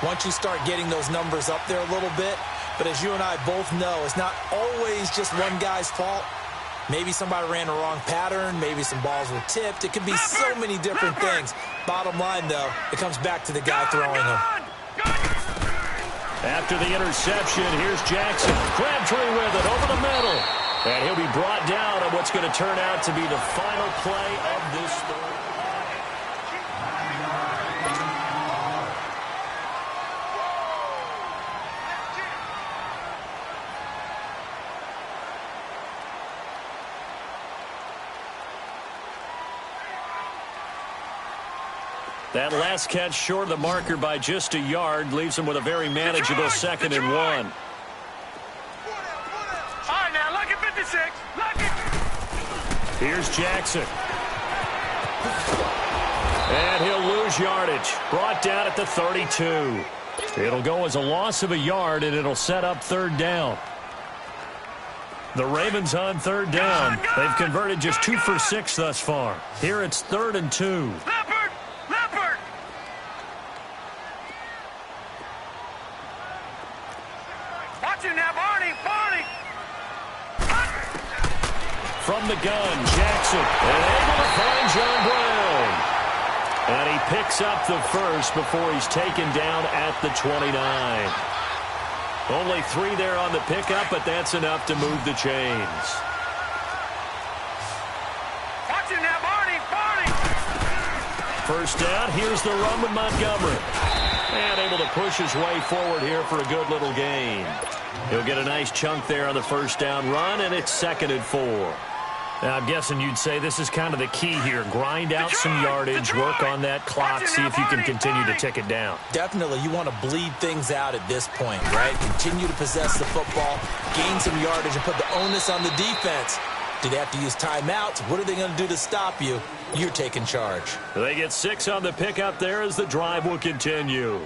once you start getting those numbers up there a little bit. But as you and I both know, it's not always just one guy's fault. Maybe somebody ran the wrong pattern. Maybe some balls were tipped. It could be so many different things. Bottom line, though, it comes back to the guy throwing them. After the interception, here's Jackson. Crabtree with it over the middle. And he'll be brought down on what's going to turn out to be the final play of this third. That last catch short of the marker by just a yard leaves him with a very manageable 2nd and 1. All right, now, lucky 56. Lucky. Here's Jackson. And he'll lose yardage. Brought down at the 32. It'll go as a loss of a yard, and it'll set up 3rd down. The Ravens on 3rd down. They've converted just 2 for 6 thus far. Here it's 3rd and 2. Leopard! you now, Barney. Barney. From the gun, Jackson, and able to find John Brown. And he picks up the first before he's taken down at the 29. Only 3 there on the pickup, but that's enough to move the chains. Watch you now, Barney. Barney. First down, here's the run with Montgomery. And able to push his way forward here for a good little gain. He'll get a nice chunk there on the first down run, and it's 2nd and 4. Now, I'm guessing you'd say this is kind of the key here. Grind out some yardage, work on that clock, see if you can continue to tick it down. Definitely, you want to bleed things out at this point, right? Continue to possess the football, gain some yardage, and put the onus on the defense. Do they have to use timeouts? What are they going to do to stop you? You're taking charge. They get 6 on the pickup there as the drive will continue.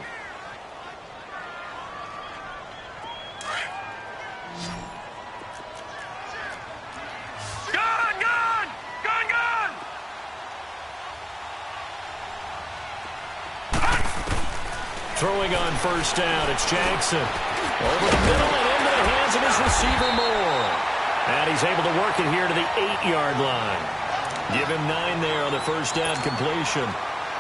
Throwing on first down, it's Jackson. Over the middle and into the hands of his receiver Moore. And he's able to work it here to the 8-yard line. Give him 9 there on the first down completion.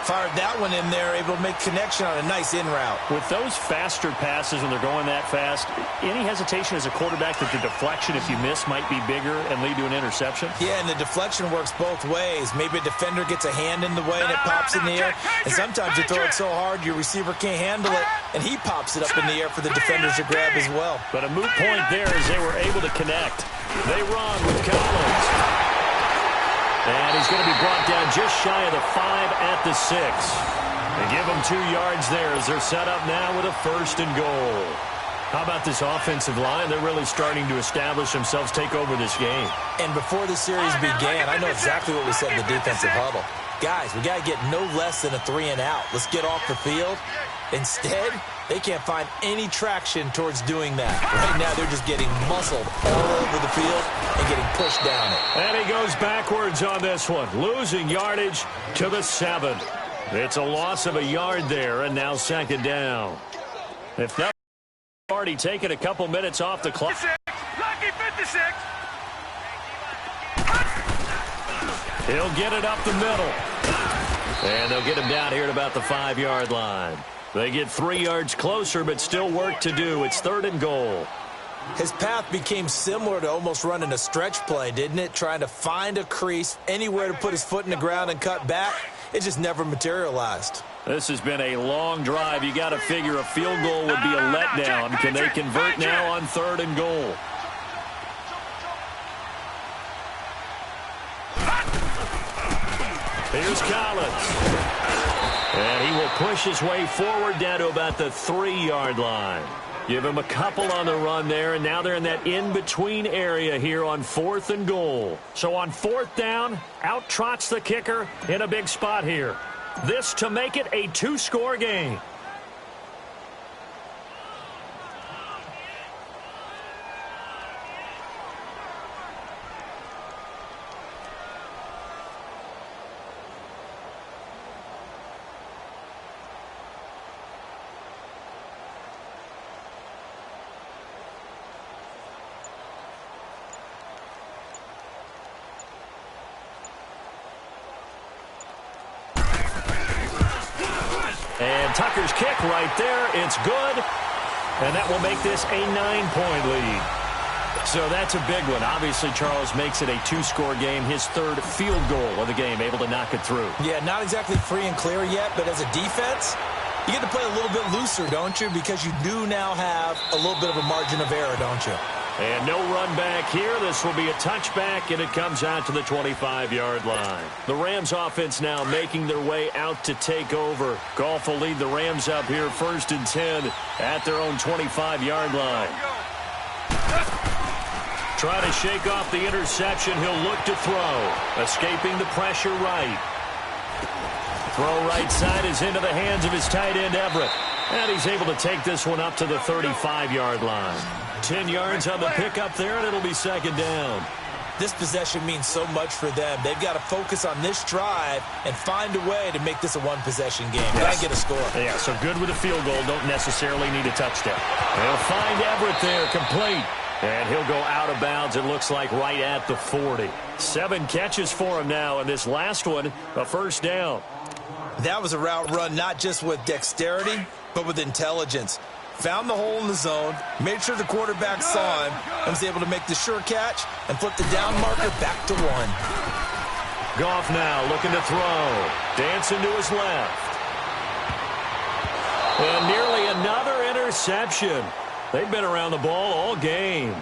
Fired that one in there, able to make connection on a nice in route. With those faster passes when they're going that fast, any hesitation as a quarterback that the deflection, if you miss, might be bigger and lead to an interception? Yeah, and the deflection works both ways. Maybe a defender gets a hand in the way and it pops in the air. And sometimes you throw it so hard your receiver can't handle it, and he pops it up in the air for the defenders to grab as well. But a moot point there as they were able to connect. They run with Collins. And he's going to be brought down just shy of the 5 at the 6. They give him 2 yards there as they're set up now with a 1st and goal. How about this offensive line? They're really starting to establish themselves, take over this game. And before the series began, I know exactly what we said in the defensive huddle. Guys, we got to get no less than a 3 and out. Let's get off the field. Instead, they can't find any traction towards doing that. Right now, they're just getting muscled all over the field and getting pushed down it. And he goes backwards on this one, losing yardage to the 7. It's a loss of a yard there, and now 2nd down. If not, already taken a couple minutes off the clock. Lucky 56. He'll get it up the middle. And they'll get him down here at about the 5-yard line. They get 3 yards closer, but still work to do. It's 3rd and goal. His path became similar to almost running a stretch play, didn't it? Trying to find a crease, anywhere to put his foot in the ground and cut back. It just never materialized. This has been a long drive. You got to figure a field goal would be a letdown. Can they convert now on 3rd and goal? Here's Collins. And he will push his way forward down to about the 3-yard line. Give him a couple on the run there, and now they're in that in-between area here on 4th and goal. So on 4th down, out trots the kicker in a big spot here. This to make it a 2-score game. And Tucker's kick right there. It's good. And that will make this a 9-point lead. So that's a big one. Obviously, Charles makes it a 2-score game. His 3rd field goal of the game, able to knock it through. Yeah, not exactly free and clear yet, but as a defense, you get to play a little bit looser, don't you? Because you do now have a little bit of a margin of error, don't you? And no run back here. This will be a touchback, and it comes out to the 25-yard line. The Rams offense now making their way out to take over. Goff will lead the Rams up here 1st and 10 at their own 25-yard line. Try to shake off the interception. He'll look to throw. Escaping the pressure right. Throw right side is into the hands of his tight end, Everett. And he's able to take this one up to the 35-yard line. 10 yards on the pickup there, and it'll be 2nd down. This possession means so much for them. They've got to focus on this drive and find a way to make this a one-possession game. Yes. Got to get a score. Yeah, so good with a field goal. Don't necessarily need a touchdown. They'll find Everett there, complete. And he'll go out of bounds, it looks like, right at the 40. 7 catches for him now, and this last one, a first down. That was a route run not just with dexterity, but with intelligence. Found the hole in the zone, made sure the quarterback saw him, and was able to make the sure catch and flip the down marker back to 1. Goff now looking to throw. Dancing to his left. And nearly another interception. They've been around the ball all game.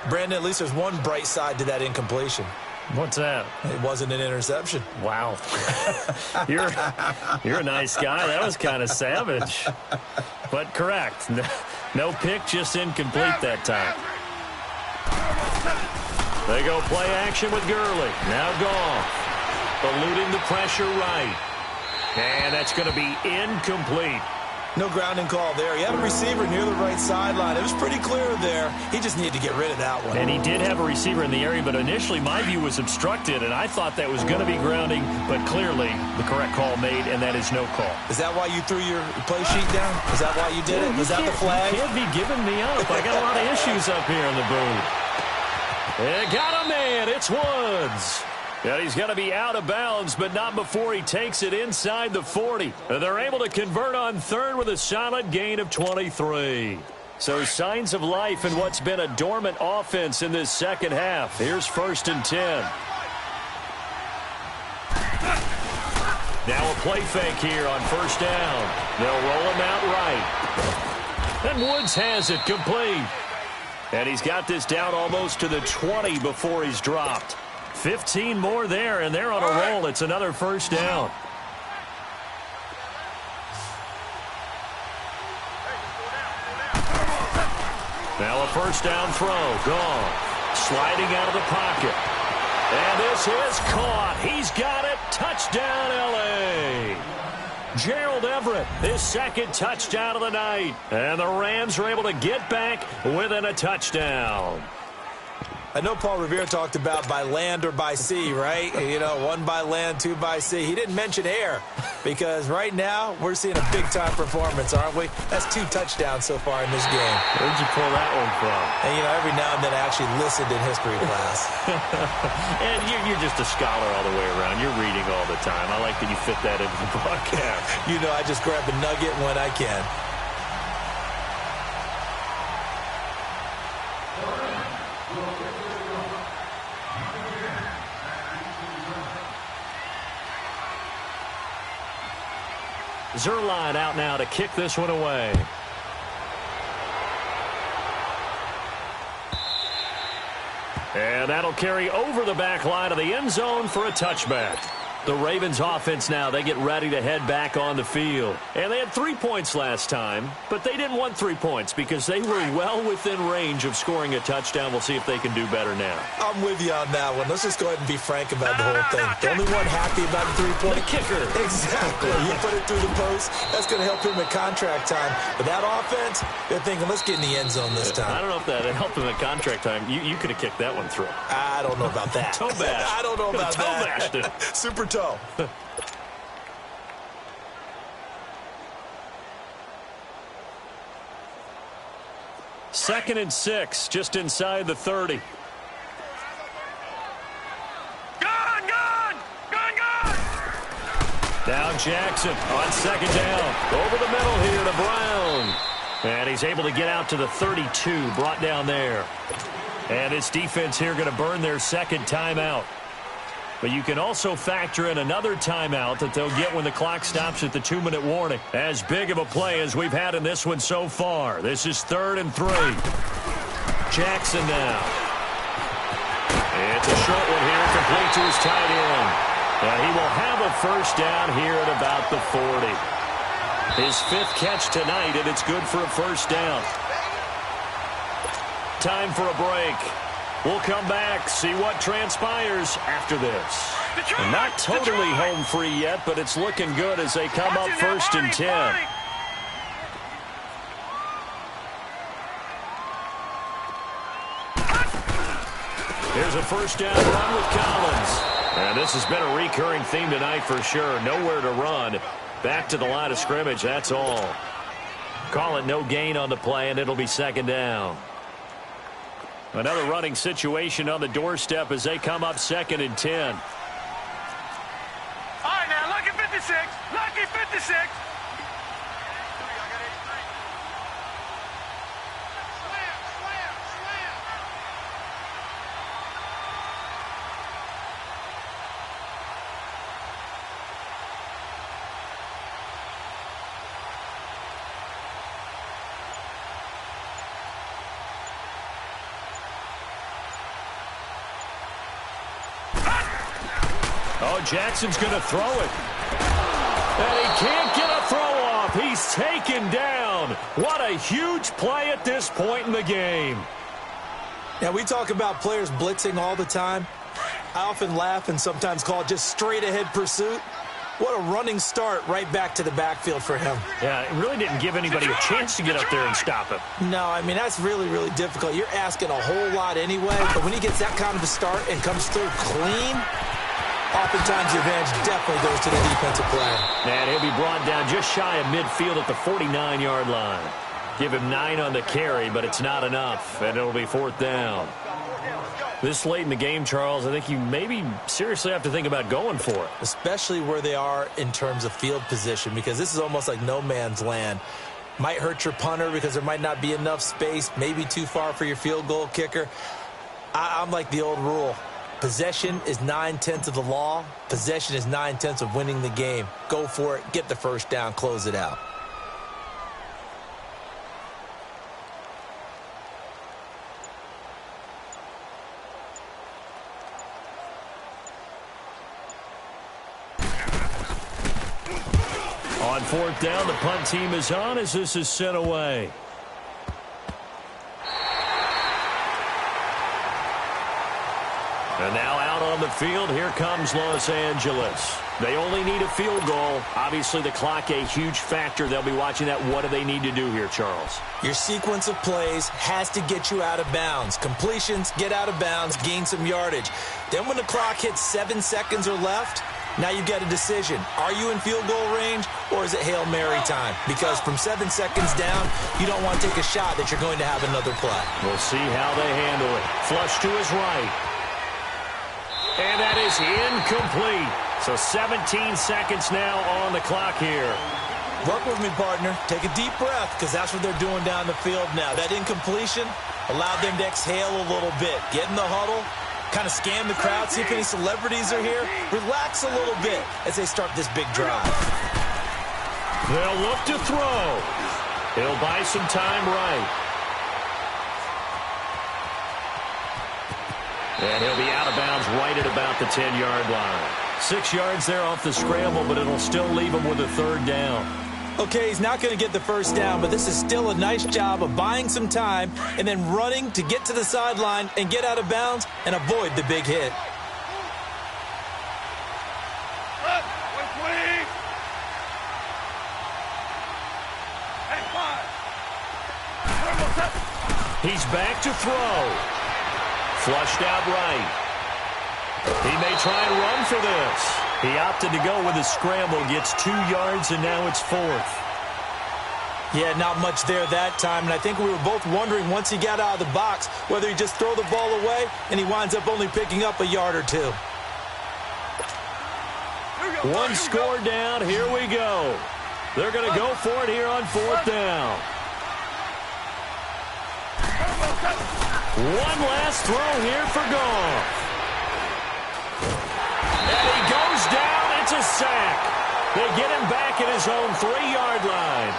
Brandon, at least there's one bright side to that incompletion. What's that? It wasn't an interception. Wow. You're a nice guy. That was kind of savage. But correct. No pick, just incomplete that time. They go play action with Gurley. Now Goff. Eluding the pressure right. And that's going to be incomplete. No grounding call there. He had a receiver near the right sideline. It was pretty clear there. He just needed to get rid of that one. And he did have a receiver in the area, but initially my view was obstructed, and I thought that was going to be grounding, but clearly the correct call made, and that is no call. Is that why you threw your play sheet down? Is that why you did it? Was that the flag? You can't be giving me up. I got a lot of issues up here in the booth. They got a man. It's Woods. And he's going to be out of bounds, but not before he takes it inside the 40. And they're able to convert on third with a solid gain of 23. So signs of life in what's been a dormant offense in this second half. Here's 1st and 10. Now a play fake here on 1st down. They'll roll him out right. And Woods has it complete. And he's got this down almost to the 20 before he's dropped. 15 more there, and they're on a roll. It's another 1st down. Now a 1st down throw. Goff sliding out of the pocket. And this is caught. He's got it. Touchdown, L.A. Gerald Everett, his 2nd touchdown of the night. And the Rams are able to get back within a touchdown. I know Paul Revere talked about by land or by sea, right? You know, 1 by land, 2 by sea. He didn't mention air because right now we're seeing a big-time performance, aren't we? That's 2 touchdowns so far in this game. Where'd you pull that one from? And, you know, every now and then I actually listened in history class. And you're just a scholar all the way around. You're reading all the time. I like that you fit that into the broadcast. You know, I just grab a nugget when I can. Zerline out now to kick this one away. And that'll carry over the back line of the end zone for a touchback. The Ravens offense now, they get ready to head back on the field. And they had 3 points last time, but they didn't want 3 points because they were well within range of scoring a touchdown. We'll see if they can do better now. I'm with you on that one. Let's just go ahead and be frank about the whole thing. The only one happy about the 3-point. The kicker. Exactly. You put it through the post. That's going to help him at contract time. But that offense, they're thinking, let's get in the end zone this time. I don't know if that helped him at contract time. You could have kicked that one through. I don't know about that. Toe bash. I don't know about toe that. Bashed it. Super toe. Second and 6, just inside the 30. Gun! Now Jackson on 2nd down. Over the middle here to Brown. And he's able to get out to the 32, brought down there. And his defense here going to burn their 2nd timeout. But you can also factor in another timeout that they'll get when the clock stops at the 2-minute warning. As big of a play as we've had in this one so far. This is 3rd and 3. Jackson now. It's a short one here, complete to his tight end. And he will have a 1st down here at about the 40. His 5th catch tonight, and it's good for a 1st down. Time for a break. We'll come back, see what transpires after this. And not totally home free yet, but it's looking good as they come up 1st and 10. a first down run with Collins. And this has been a recurring theme tonight for sure. Nowhere to run. Back to the line of scrimmage, that's all. Call it no gain on the play, and it'll be second down. Another running situation on the doorstep as they come up 2nd and 10. All right, now, lucky 56. Lucky 56. Oh, Jackson's going to throw it. And he can't get a throw off. He's taken down. What a huge play at this point in the game. Yeah, we talk about players blitzing all the time. I often laugh and sometimes call it just straight-ahead pursuit. What a running start right back to the backfield for him. Yeah, it really didn't give anybody a chance to get up there and stop him. No, I mean, that's really, really difficult. You're asking a whole lot anyway, but when he gets that kind of a start and comes through clean, oftentimes the advantage definitely goes to the defensive play. And he'll be brought down just shy of midfield at the 49-yard line. Give him 9 on the carry, but it's not enough, and it'll be 4th down. This late in the game, Charles, I think you maybe seriously have to think about going for it. Especially where they are in terms of field position, because this is almost like no man's land. Might hurt your punter because there might not be enough space, maybe too far for your field goal kicker. I'm like the old rule. Possession is 9/10 of the law. Possession is 9/10 of winning the game. Go for it. Get the first down. Close it out. On 4th down, the punt team is on as this is sent away. And now out on the field, here comes Los Angeles. They only need a field goal. Obviously, the clock a huge factor. They'll be watching that. What do they need to do here, Charles? Your sequence of plays has to get you out of bounds. Completions, get out of bounds, gain some yardage. Then when the clock hits 7 seconds or left, now you get a decision. Are you in field goal range, or is it Hail Mary time? Because from 7 seconds down, you don't want to take a shot that you're going to have another play. We'll see how they handle it. Flush to his right. And that is incomplete. So 17 seconds now on the clock here. Work with me, partner. Take a deep breath, because that's what they're doing down the field now. That incompletion allowed them to exhale a little bit. Get in the huddle, kind of scan the crowd, see if any celebrities are here. Relax a little bit as they start this big drive. They'll look to throw. He'll buy some time right. And he'll be out of bounds right at about the 10-yard line. 6 yards there off the scramble, but it'll still leave him with a 3rd down. Okay, he's not going to get the first down, but this is still a nice job of buying some time and then running to get to the sideline and get out of bounds and avoid the big hit. He's back to throw. Flushed out right. He may try and run for this. He opted to go with a scramble, gets 2 yards, and now it's 4th. Yeah, not much there that time, and I think we were both wondering once he got out of the box whether he'd just throw the ball away, and he winds up only picking up a yard or 2. One score down, here we go. They're going to go for it here on 4th down. One last throw here for Goff. And he goes down. It's a sack. They get him back at his own 3-yard line.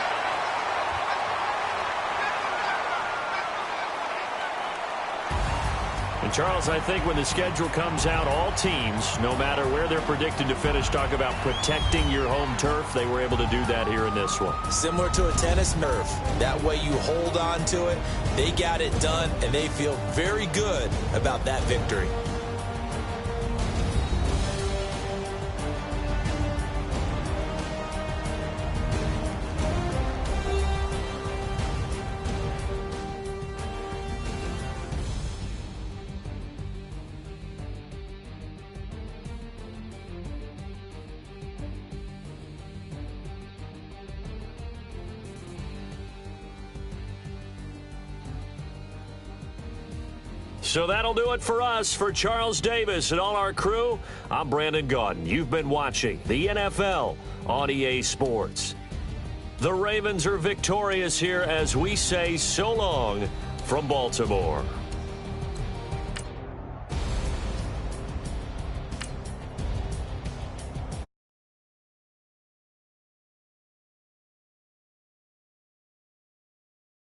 And, Charles, I think when the schedule comes out, all teams, no matter where they're predicted to finish, talk about protecting your home turf. They were able to do that here in this one. Similar to a tennis nerve. That way you hold on to it. They got it done, and they feel very good about that victory. So that'll do it for us. For Charles Davis and all our crew, I'm Brandon Gaudin. You've been watching the NFL on EA Sports. The Ravens are victorious here as we say so long from Baltimore.